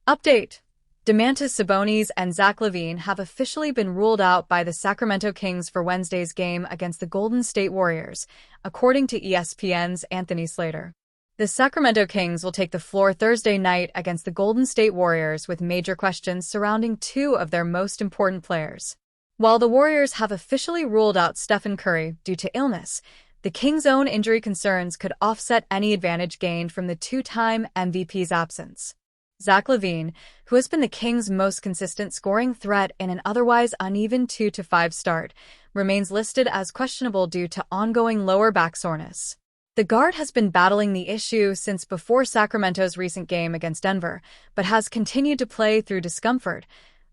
Update: Domantas Sabonis and Zach LaVine have officially been ruled out by the Sacramento Kings for Wednesday's game against the Golden State Warriors, according to ESPN's Anthony Slater. The Sacramento Kings will take the floor Thursday night against the Golden State Warriors with major questions surrounding two of their most important players. While the Warriors have officially ruled out Stephen Curry due to illness, the Kings' own injury concerns could offset any advantage gained from the two-time MVP's absence. Zach LaVine, who has been the Kings' most consistent scoring threat in an otherwise uneven 2-5 start, remains listed as questionable due to ongoing lower back soreness. The guard has been battling the issue since before Sacramento's recent game against Denver, but has continued to play through discomfort.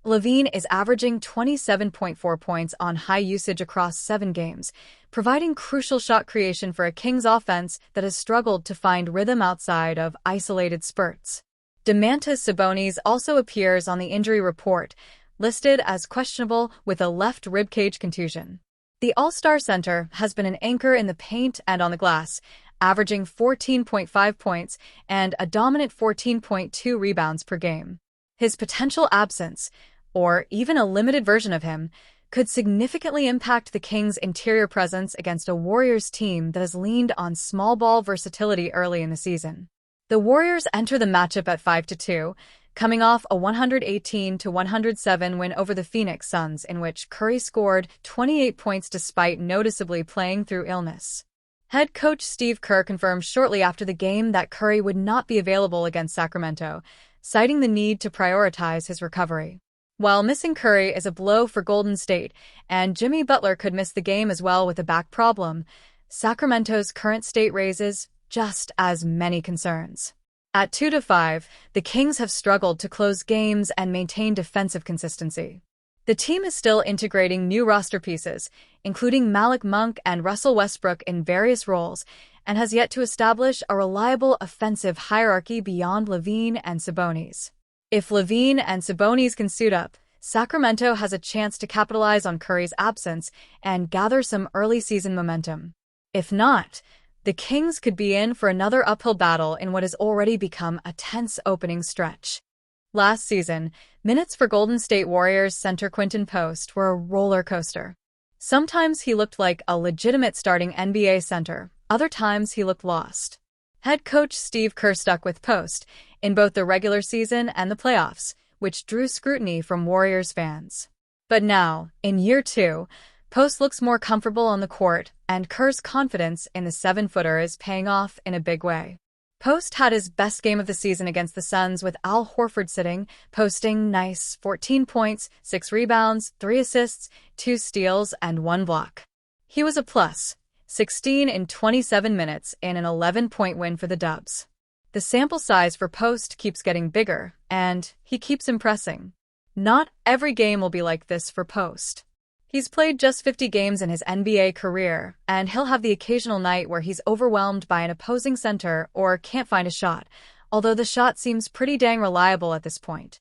LaVine is averaging 27.4 points on high usage across 7 games, providing crucial shot creation for a Kings offense that has struggled to find rhythm outside of isolated spurts. Domantas Sabonis also appears on the injury report, listed as questionable with a left ribcage contusion. The All-Star center has been an anchor in the paint and on the glass, averaging 14.5 points and a dominant 14.2 rebounds per game. His potential absence, or even a limited version of him, could significantly impact the Kings' interior presence against a Warriors team that has leaned on small ball versatility early in the season. The Warriors enter the matchup at 5-2, coming off a 118-107 win over the Phoenix Suns in which Curry scored 28 points despite noticeably playing through illness. Head coach Steve Kerr confirmed shortly after the game that Curry would not be available against Sacramento, citing the need to prioritize his recovery. While missing Curry is a blow for Golden State, and Jimmy Butler could miss the game as well with a back problem, Sacramento's current state raises just as many concerns. At 2-5, the Kings have struggled to close games and maintain defensive consistency. The team is still integrating new roster pieces, including Malik Monk and Russell Westbrook in various roles, and has yet to establish a reliable offensive hierarchy beyond LaVine and Sabonis. If LaVine and Sabonis can suit up, Sacramento has a chance to capitalize on Curry's absence and gather some early season momentum. If not, the Kings could be in for another uphill battle in what has already become a tense opening stretch. Last season, minutes for Golden State Warriors center Quinton Post were a roller coaster. Sometimes he looked like a legitimate starting NBA center, other times he looked lost. Head coach Steve Kerr stuck with Post in both the regular season and the playoffs, which drew scrutiny from Warriors fans. But now, in year 2, Post looks more comfortable on the court, and Kerr's confidence in the 7-footer is paying off in a big way. Post had his best game of the season against the Suns with Al Horford sitting, posting nice 14 points, 6 rebounds, 3 assists, 2 steals, and 1 block. He was a plus 16 in 27 minutes in an 11-point win for the Dubs. The sample size for Post keeps getting bigger, and he keeps impressing. Not every game will be like this for Post. He's played just 50 games in his NBA career, and he'll have the occasional night where he's overwhelmed by an opposing center or can't find a shot, although the shot seems pretty dang reliable at this point.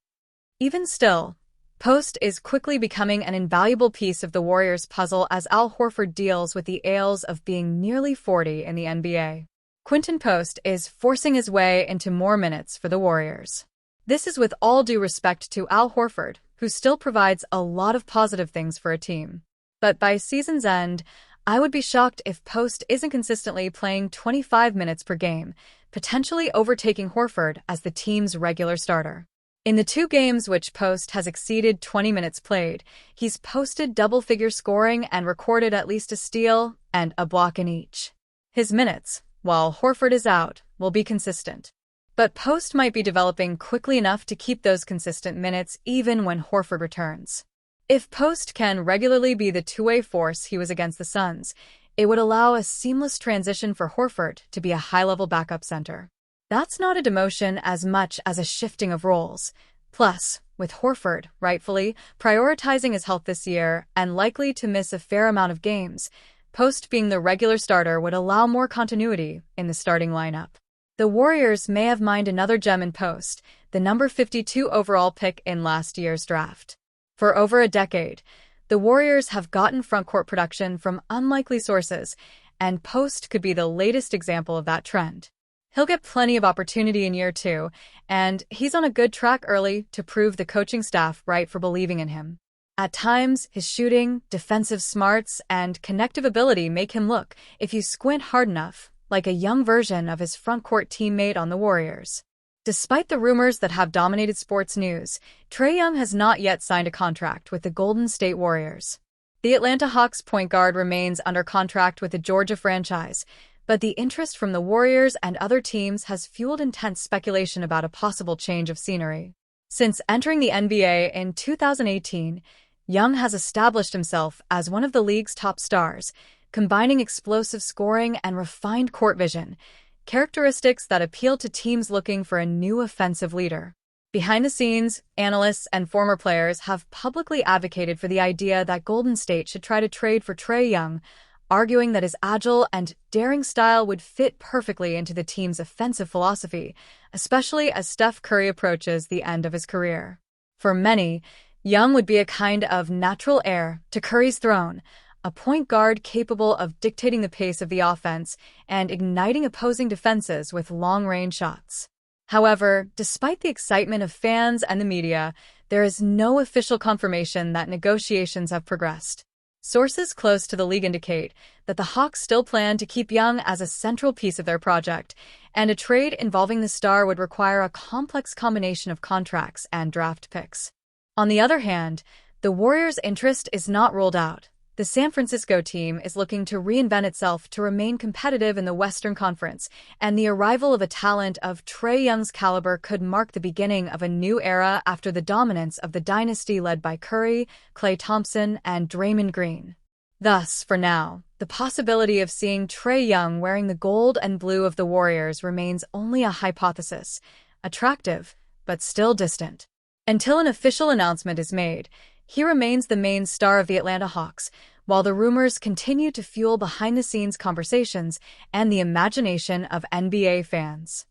Even still, Post is quickly becoming an invaluable piece of the Warriors' puzzle as Al Horford deals with the ails of being nearly 40 in the NBA. Quinton Post is forcing his way into more minutes for the Warriors. This is with all due respect to Al Horford, who still provides a lot of positive things for a team. But by season's end, I would be shocked if Post isn't consistently playing 25 minutes per game, potentially overtaking Horford as the team's regular starter. In the 2 games which Post has exceeded 20 minutes played, he's posted double-figure scoring and recorded at least a steal and a block in each. His minutes, while Horford is out, will be consistent. But Post might be developing quickly enough to keep those consistent minutes even when Horford returns. If Post can regularly be the two-way force he was against the Suns, it would allow a seamless transition for Horford to be a high-level backup center. That's not a demotion as much as a shifting of roles. Plus, with Horford, rightfully, prioritizing his health this year and likely to miss a fair amount of games, Post being the regular starter would allow more continuity in the starting lineup. The Warriors may have mined another gem in Post, the number 52 overall pick in last year's draft. For over a decade, the Warriors have gotten frontcourt production from unlikely sources, and Post could be the latest example of that trend. He'll get plenty of opportunity in year 2, and he's on a good track early to prove the coaching staff right for believing in him. At times, his shooting, defensive smarts, and connective ability make him look, if you squint hard enough, like a young version of his frontcourt teammate on the Warriors. Despite the rumors that have dominated sports news, Trae Young has not yet signed a contract with the Golden State Warriors. The Atlanta Hawks point guard remains under contract with the Georgia franchise, but the interest from the Warriors and other teams has fueled intense speculation about a possible change of scenery. Since entering the NBA in 2018, Young has established himself as one of the league's top stars, combining explosive scoring and refined court vision, characteristics that appeal to teams looking for a new offensive leader. Behind the scenes, analysts and former players have publicly advocated for the idea that Golden State should try to trade for Trae Young, arguing that his agile and daring style would fit perfectly into the team's offensive philosophy, especially as Steph Curry approaches the end of his career. For many, Young would be a kind of natural heir to Curry's throne, a point guard capable of dictating the pace of the offense and igniting opposing defenses with long-range shots. However, despite the excitement of fans and the media, there is no official confirmation that negotiations have progressed. Sources close to the league indicate that the Hawks still plan to keep Young as a central piece of their project, and a trade involving the star would require a complex combination of contracts and draft picks. On the other hand, the Warriors' interest is not ruled out. The San Francisco team is looking to reinvent itself to remain competitive in the Western Conference, and the arrival of a talent of Trae Young's caliber could mark the beginning of a new era after the dominance of the dynasty led by Curry, Klay Thompson, and Draymond Green. Thus, for now, the possibility of seeing Trae Young wearing the gold and blue of the Warriors remains only a hypothesis, attractive, but still distant. Until an official announcement is made, he remains the main star of the Atlanta Hawks, while the rumors continue to fuel behind-the-scenes conversations and the imagination of NBA fans.